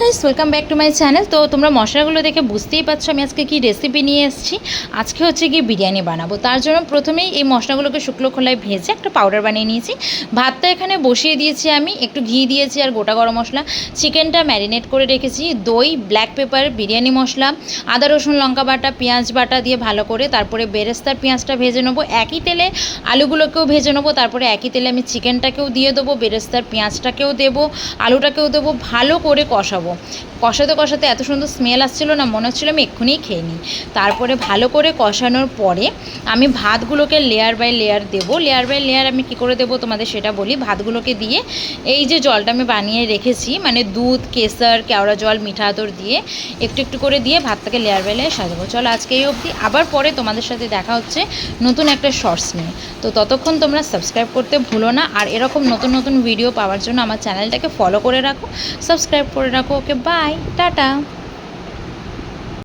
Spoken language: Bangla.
Guys welcome back to my channel. তো তোমরা মশলাগুলো দেখে বুঝতেই পারছো আমি আজকে কি রেসিপি নিয়ে এসেছি। আজকে হচ্ছে কি বিরিয়ানি বানাবো। তার জন্য প্রথমেই এই মশলাগুলোকে শুকনো খোলায় ভেজে একটা পাউডার বানিয়ে নিয়েছি। ভাতটা এখানে বসিয়ে দিয়েছি, আমি একটু ঘি দিয়েছি আর গোটা গরম মশলা। চিকেনটা ম্যারিনেট করে রেখেছি, দই, ব্ল্যাক পেপার, বিরিয়ানি মশলা, আদা রসুন লঙ্কা বাটা, পেঁয়াজ বাটা দিয়ে ভালো করে তারপরে বেরেস্তার পেঁয়াজটা ভেজে নেবো। একই তেলে আলুগুলোকেও ভেজে নেবো, তারপরে একই তেলে আমি চিকেনটাকেও দিয়ে দেবো, বেরেস্তার পেঁয়াজটাকেও দেবো, আলুটাকেও দেবো, ভালো করে কষাবো। কষাতে কষাতে এত সুন্দর স্মেল আসছিলো না, মনে হচ্ছিলো আমি এক্ষুনিই খেয়ে নিই। তারপরে ভালো করে কষানোর পরে আমি ভাতগুলোকে লেয়ার বাই লেয়ার দেবো। লেয়ার বাই লেয়ার আমি কী করে দেবো তোমাদের সেটা বলি। ভাতগুলোকে দিয়ে এই যে জলটা আমি বানিয়ে রেখেছি, মানে দুধ, কেশর, কেওড়া জল, মিঠা আতর দিয়ে একটু একটু করে দিয়ে ভাতটাকে লেয়ার বাই লেয়ার সাজাবো। চলো আজকে এই অবধি, আবার পরে তোমাদের সাথে দেখা হচ্ছে নতুন একটা শর্টস নিয়ে। তো ততক্ষণ তোমরা সাবস্ক্রাইব করতে ভুলো না, আর এরকম নতুন নতুন ভিডিও পাওয়ার জন্য আমার চ্যানেলটাকে ফলো করে রাখো, সাবস্ক্রাইব করে রাখো। Okay bye, tata.